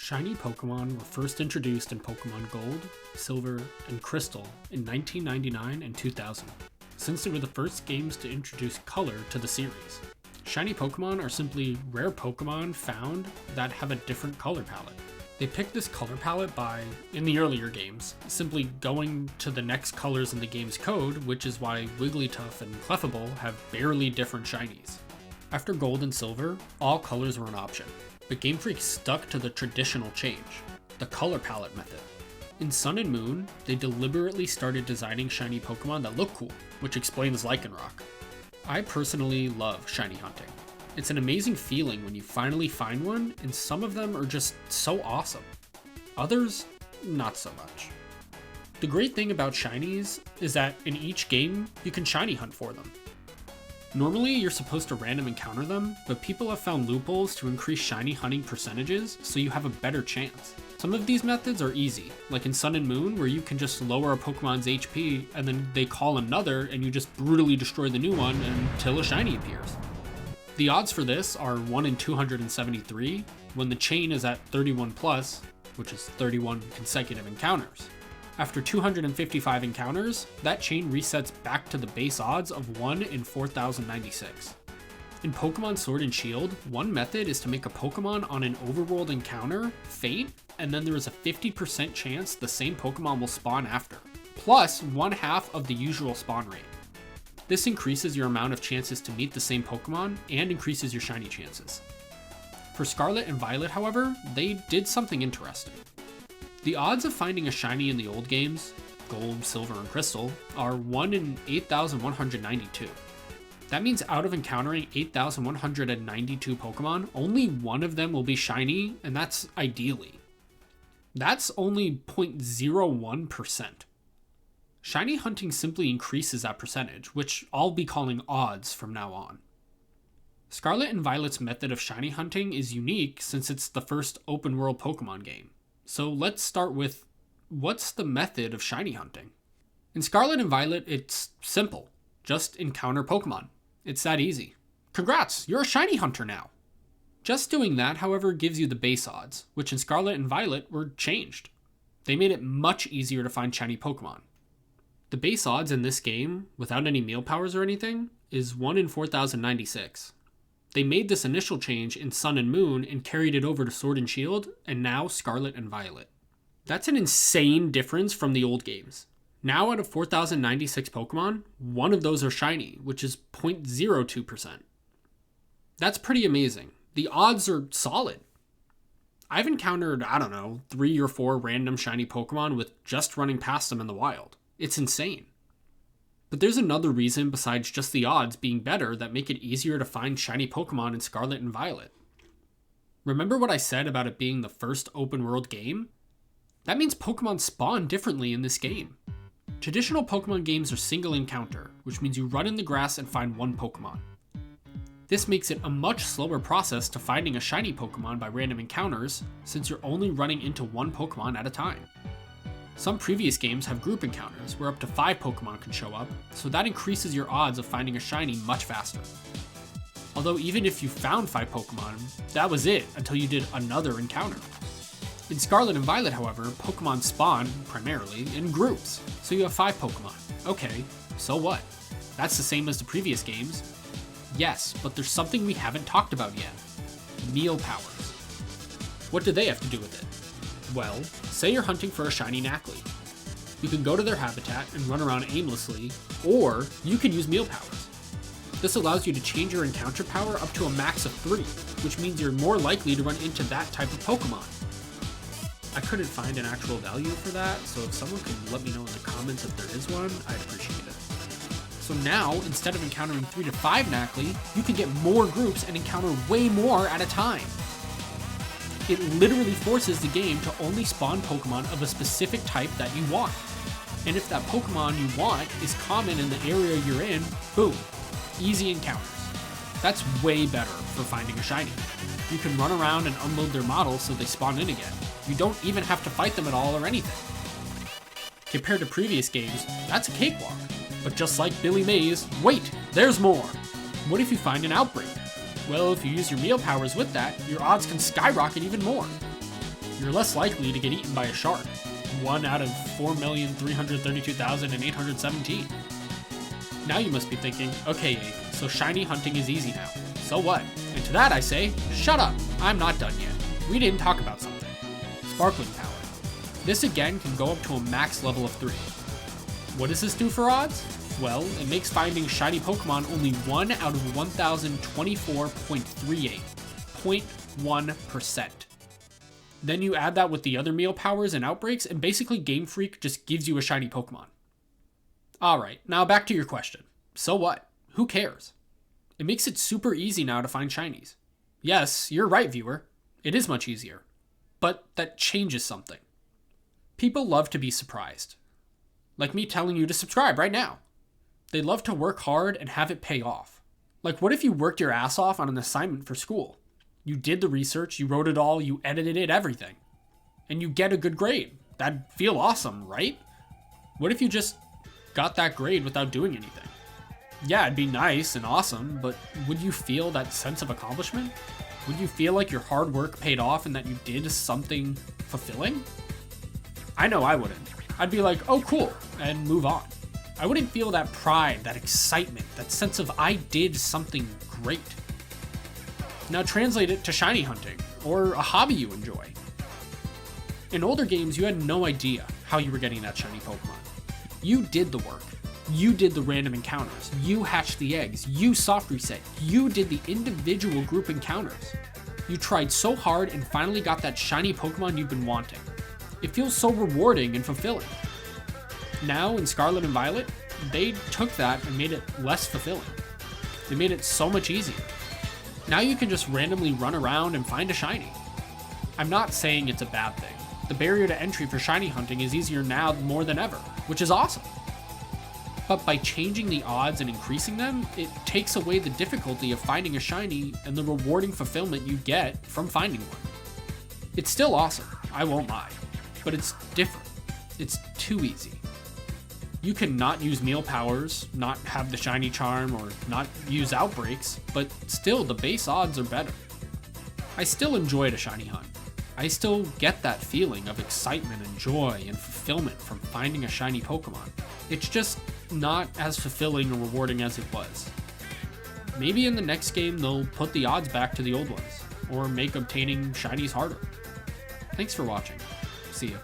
Shiny Pokémon were first introduced in Pokémon Gold, Silver, and Crystal in 1999 and 2000, since they were the first games to introduce color to the series. Shiny Pokémon are simply rare Pokémon found that have a different color palette. They picked this color palette by, in the earlier games, simply going to the next colors in the game's code, which is why Wigglytuff and Clefable have barely different shinies. After Gold and Silver, all colors were an option, but Game Freak stuck to the traditional change, the color palette method. In Sun and Moon, they deliberately started designing shiny Pokémon that look cool, which explains Lycanroc. I personally love shiny hunting. It's an amazing feeling when you finally find one, and some of them are just so awesome. Others, not so much. The great thing about shinies is that in each game, you can shiny hunt for them. Normally, you're supposed to random encounter them, but people have found loopholes to increase shiny hunting percentages so you have a better chance. Some of these methods are easy, like in Sun and Moon, where you can just lower a Pokemon's HP and then they call another and you just brutally destroy the new one until a shiny appears. The odds for this are 1 in 273, when the chain is at 31 plus, which is 31 consecutive encounters. After 255 encounters, that chain resets back to the base odds of 1 in 4096. In Pokemon Sword and Shield, one method is to make a Pokemon on an overworld encounter faint, and then there is a 50% chance the same Pokemon will spawn after, plus 1/2 of the usual spawn rate. This increases your amount of chances to meet the same Pokemon and increases your shiny chances. For Scarlet and Violet, however, they did something interesting. The odds of finding a shiny in the old games, Gold, Silver, and Crystal, are 1 in 8,192. That means out of encountering 8,192 Pokemon, only one of them will be shiny, and that's ideally. That's only 0.01%. Shiny hunting simply increases that percentage, which I'll be calling odds from now on. Scarlet and Violet's method of shiny hunting is unique since it's the first open world Pokemon game. So let's start with, what's the method of shiny hunting? In Scarlet and Violet, it's simple. Just encounter Pokemon. It's that easy. Congrats, you're a shiny hunter now. Just doing that, however, gives you the base odds, which in Scarlet and Violet were changed. They made it much easier to find shiny Pokemon. The base odds in this game, without any meal powers or anything, is 1 in 4096. They made this initial change in Sun and Moon and carried it over to Sword and Shield, and now Scarlet and Violet. That's an insane difference from the old games. Now out of 4096 Pokemon, one of those are shiny, which is 0.02%. That's pretty amazing. The odds are solid. I've encountered, 3 or 4 random shiny Pokemon with just running past them in the wild. It's insane. But there's another reason besides just the odds being better that make it easier to find shiny Pokemon in Scarlet and Violet. Remember what I said about it being the first open world game? That means Pokemon spawn differently in this game. Traditional Pokemon games are single encounter, which means you run in the grass and find one Pokemon. This makes it a much slower process to finding a shiny Pokemon by random encounters, since you're only running into one Pokemon at a time. Some previous games have group encounters where up to 5 Pokemon can show up, so that increases your odds of finding a shiny much faster. Although even if you found 5 Pokemon, that was it until you did another encounter. In Scarlet and Violet, however, Pokemon spawn, primarily, in groups, so you have 5 Pokemon. Okay, so what? That's the same as the previous games. Yes, but there's something we haven't talked about yet. Meal powers. What do they have to do with it? Well, say you're hunting for a shiny Nacli. You can go to their habitat and run around aimlessly, or you can use meal powers. This allows you to change your encounter power up to a max of 3, which means you're more likely to run into that type of Pokemon. I couldn't find an actual value for that, so if someone could let me know in the comments if there is one, I'd appreciate it. So now, instead of encountering 3 to 5 Nacli, you can get more groups and encounter way more at a time. It literally forces the game to only spawn Pokemon of a specific type that you want. And if that Pokemon you want is common in the area you're in, boom, easy encounters. That's way better for finding a shiny. You can run around and unload their models so they spawn in again. You don't even have to fight them at all or anything. Compared to previous games, that's a cakewalk. But just like Billy Mays, wait, there's more. What if you find an outbreak? Well, if you use your meal powers with that, your odds can skyrocket even more. you're less likely to get eaten by a shark. 1 out of 4,332,817. Now you must be thinking, okay, Aiden, so shiny hunting is easy now. So what? And to that I say, shut up, I'm not done yet. We didn't talk about something. Sparkling power. This again can go up to a max level of 3. What does this do for odds? Well, it makes finding shiny Pokemon only 1 out of 1,024.38, 0.1%. Then you add that with the other meal powers and outbreaks, and basically Game Freak just gives you a shiny Pokemon. Alright, now back to your question. So what? Who cares? It makes it super easy now to find shinies. Yes, you're right, viewer. It is much easier. But that changes something. People love to be surprised. Like me telling you to subscribe right now. They love to work hard and have it pay off. Like, what if you worked your ass off on an assignment for school? You did the research, you wrote it all, you edited it, everything. And you get a good grade. That'd feel awesome, right? What if you just got that grade without doing anything? Yeah, it'd be nice and awesome, but would you feel that sense of accomplishment? Would you feel like your hard work paid off and that you did something fulfilling? I know I wouldn't. I'd be like, oh cool, and move on. I wouldn't feel that pride, that excitement, that sense of I did something great. Now translate it to shiny hunting, or a hobby you enjoy. In older games, you had no idea how you were getting that shiny Pokemon. You did the work. You did the random encounters. You hatched the eggs. You soft reset. You did the individual group encounters. You tried so hard and finally got that shiny Pokemon you've been wanting. It feels so rewarding and fulfilling. Now in Scarlet and Violet, they took that and made it less fulfilling. They made it so much easier. Now you can just randomly run around and find a shiny. I'm not saying it's a bad thing. The barrier to entry for shiny hunting is easier now more than ever, which is awesome. But by changing the odds and increasing them, it takes away the difficulty of finding a shiny and the rewarding fulfillment you get from finding one. It's still awesome, I won't lie, but it's different. It's too easy. You can not use meal powers, not have the shiny charm, or not use outbreaks, but still the base odds are better. I still enjoyed a shiny hunt. I still get that feeling of excitement and joy and fulfillment from finding a shiny Pokemon. It's just not as fulfilling or rewarding as it was. Maybe in the next game they'll put the odds back to the old ones, or make obtaining shinies harder. Thanks for watching. See ya.